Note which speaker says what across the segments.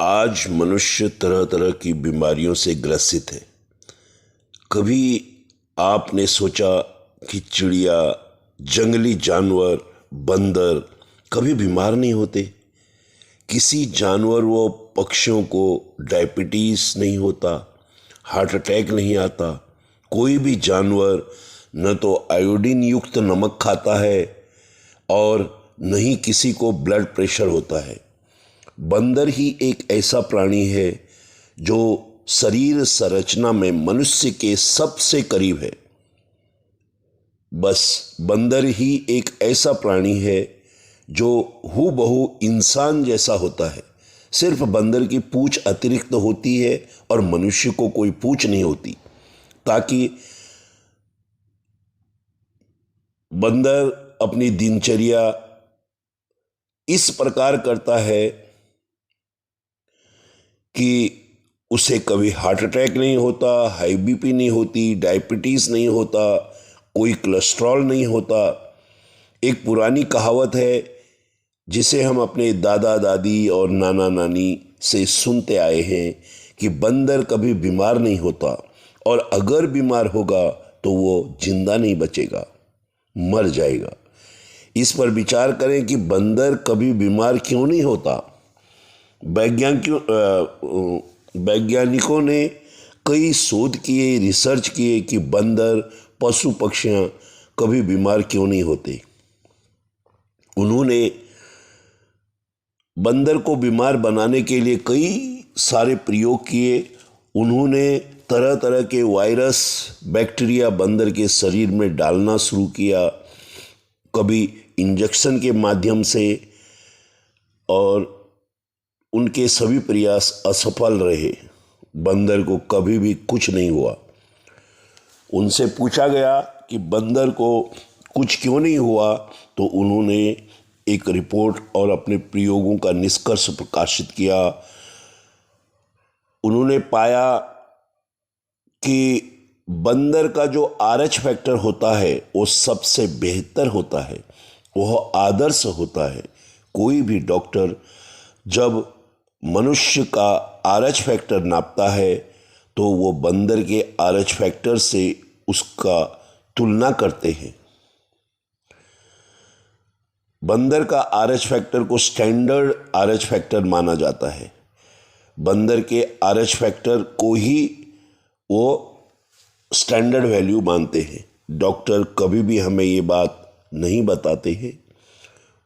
Speaker 1: आज मनुष्य तरह तरह की बीमारियों से ग्रसित है। कभी आपने सोचा कि चिड़िया, जंगली जानवर, बंदर कभी बीमार नहीं होते? किसी जानवर व पक्षियों को डायबिटीज नहीं होता, हार्ट अटैक नहीं आता। कोई भी जानवर न तो आयोडीन युक्त नमक खाता है और न ही किसी को ब्लड प्रेशर होता है। बंदर ही एक ऐसा प्राणी है जो शरीर संरचना में मनुष्य के सबसे करीब है। बस बंदर ही एक ऐसा प्राणी है जो हूबहू इंसान जैसा होता है। सिर्फ बंदर की पूंछ अतिरिक्त होती है और मनुष्य को कोई पूंछ नहीं होती, ताकि बंदर अपनी दिनचर्या इस प्रकार करता है कि उसे कभी हार्ट अटैक नहीं होता, हाई बीपी नहीं होती, डायबिटीज नहीं होता, कोई कोलेस्ट्रॉल नहीं होता। एक पुरानी कहावत है जिसे हम अपने दादा दादी और नाना नानी से सुनते आए हैं कि बंदर कभी बीमार नहीं होता और अगर बीमार होगा तो वो जिंदा नहीं बचेगा, मर जाएगा। इस पर विचार करें कि बंदर कभी बीमार क्यों नहीं होता। वैज्ञानिकों ने कई शोध किए, रिसर्च किए कि बंदर, पशु पक्षियां कभी बीमार क्यों नहीं होते। उन्होंने बंदर को बीमार बनाने के लिए कई सारे प्रयोग किए। उन्होंने तरह तरह के वायरस, बैक्टीरिया बंदर के शरीर में डालना शुरू किया, कभी इंजेक्शन के माध्यम से, और उनके सभी प्रयास असफल रहे। बंदर को कभी भी कुछ नहीं हुआ। उनसे पूछा गया कि बंदर को कुछ क्यों नहीं हुआ, तो उन्होंने एक रिपोर्ट और अपने प्रयोगों का निष्कर्ष प्रकाशित किया। उन्होंने पाया कि बंदर का जो आरएच फैक्टर होता है वो सबसे बेहतर होता है, वह आदर्श होता है। कोई भी डॉक्टर जब मनुष्य का आरएच फैक्टर नापता है तो वो बंदर के आरएच फैक्टर से उसका तुलना करते हैं। बंदर का आरएच फैक्टर को स्टैंडर्ड आरएच फैक्टर माना जाता है। बंदर के आरएच फैक्टर को ही वो स्टैंडर्ड वैल्यू मानते हैं। डॉक्टर कभी भी हमें ये बात नहीं बताते हैं,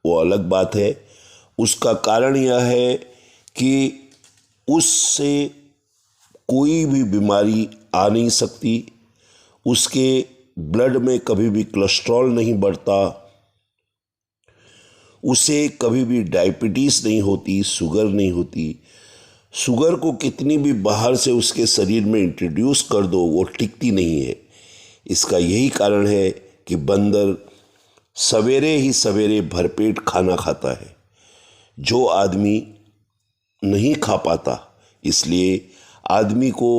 Speaker 1: वो अलग बात है। उसका कारण यह है कि उससे कोई भी बीमारी आ नहीं सकती, उसके ब्लड में कभी भी कोलेस्ट्रॉल नहीं बढ़ता, उसे कभी भी डायबिटीज़ नहीं होती, शुगर नहीं होती। शुगर को कितनी भी बाहर से उसके शरीर में इंट्रोड्यूस कर दो, वो टिकती नहीं है। इसका यही कारण है कि बंदर सवेरे ही सवेरे भरपेट खाना खाता है, जो आदमी नहीं खा पाता। इसलिए आदमी को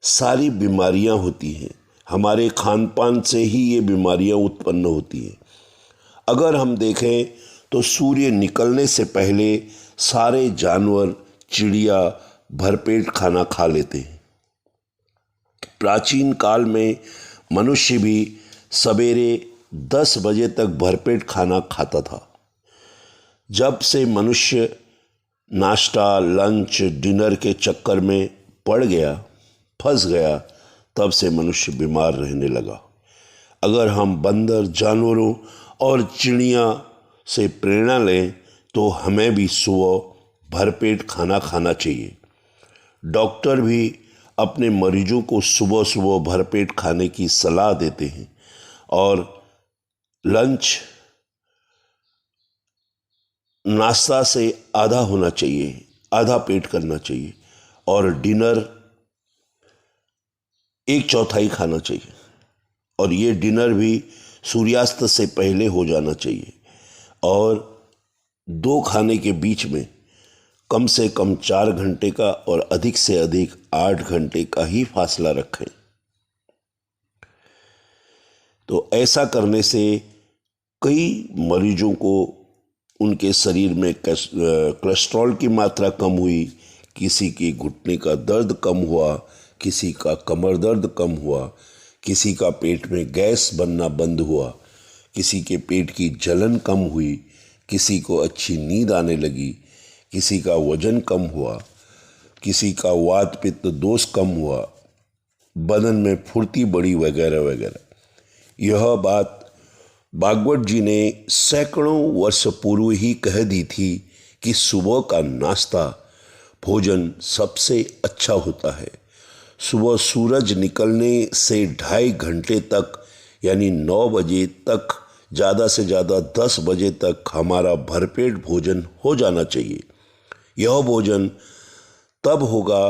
Speaker 1: सारी बीमारियां होती हैं। हमारे खान पान से ही ये बीमारियां उत्पन्न होती हैं। अगर हम देखें तो सूर्य निकलने से पहले सारे जानवर, चिड़िया भरपेट खाना खा लेते हैं। प्राचीन काल में मनुष्य भी सवेरे 10 बजे तक भरपेट खाना खाता था। जब से मनुष्य नाश्ता, लंच, डिनर के चक्कर में पड़ गया, फंस गया, तब से मनुष्य बीमार रहने लगा। अगर हम बंदर, जानवरों और चिड़िया से प्रेरणा लें तो हमें भी सुबह भरपेट खाना खाना चाहिए। डॉक्टर भी अपने मरीजों को सुबह सुबह भरपेट खाने की सलाह देते हैं और लंच नाश्ता से आधा होना चाहिए, आधा पेट करना चाहिए, और डिनर 1/4 खाना चाहिए। और ये डिनर भी सूर्यास्त से पहले हो जाना चाहिए। और 2 खाने के बीच में कम से कम 4 घंटे का और अधिक से अधिक 8 घंटे का ही फासला रखें। तो ऐसा करने से कई मरीजों को उनके शरीर में कोलेस्ट्रॉल की मात्रा कम हुई, किसी के घुटने का दर्द कम हुआ, किसी का कमर दर्द कम हुआ, किसी का पेट में गैस बनना बंद हुआ, किसी के पेट की जलन कम हुई, किसी को अच्छी नींद आने लगी, किसी का वजन कम हुआ, किसी का वात पित्त दोष कम हुआ, बदन में फुर्ती बढ़ी, वगैरह वगैरह। यह बात भागवत जी ने सैकड़ों वर्ष पूर्व ही कह दी थी कि सुबह का नाश्ता भोजन सबसे अच्छा होता है। सुबह सूरज निकलने से 2.5 घंटे तक यानी 9 बजे तक, ज़्यादा से ज़्यादा 10 बजे तक हमारा भरपेट भोजन हो जाना चाहिए। यह भोजन तब होगा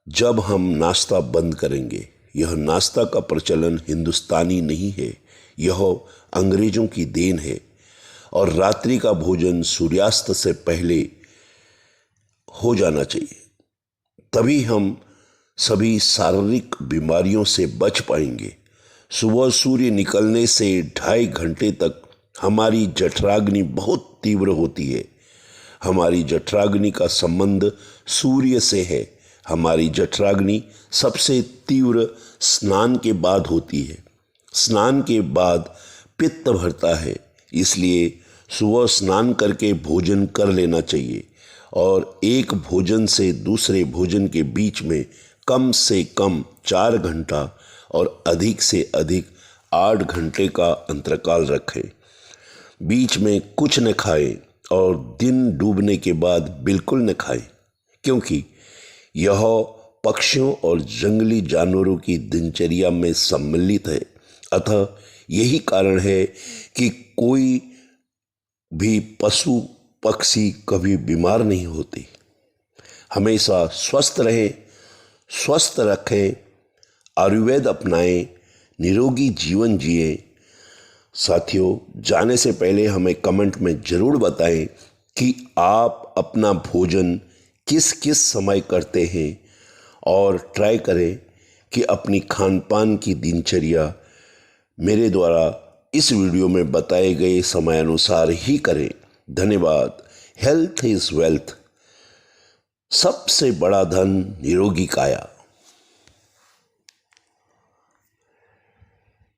Speaker 1: जब हम नाश्ता बंद करेंगे। यह नाश्ता का प्रचलन हिंदुस्तानी नहीं है, यह अंग्रेजों की देन है। और रात्रि का भोजन सूर्यास्त से पहले हो जाना चाहिए, तभी हम सभी शारीरिक बीमारियों से बच पाएंगे। सुबह सूर्य निकलने से 2.5 घंटे तक हमारी जठराग्नि बहुत तीव्र होती है। हमारी जठराग्नि का संबंध सूर्य से है। हमारी जठराग्नि सबसे तीव्र स्नान के बाद होती है। स्नान के बाद पित्त भरता है, इसलिए सुबह स्नान करके भोजन कर लेना चाहिए और एक भोजन से दूसरे भोजन के बीच में कम से कम 4 घंटा और अधिक से अधिक 8 घंटे का अंतराल रखें। बीच में कुछ न खाएं और दिन डूबने के बाद बिल्कुल न खाएं, क्योंकि यह पक्षियों और जंगली जानवरों की दिनचर्या में सम्मिलित है। अतः यही कारण है कि कोई भी पशु पक्षी कभी बीमार नहीं होते। हमेशा स्वस्थ रहें, स्वस्थ रखें, आयुर्वेद अपनाएं, निरोगी जीवन जिएं। साथियों, जाने से पहले हमें कमेंट में ज़रूर बताएं कि आप अपना भोजन किस किस समय करते हैं और ट्राई करें कि अपनी खान पान की दिनचर्या मेरे द्वारा इस वीडियो में बताए गए समय अनुसार ही करें। धन्यवाद। Health is wealth. सबसे बड़ा धन निरोगी काया।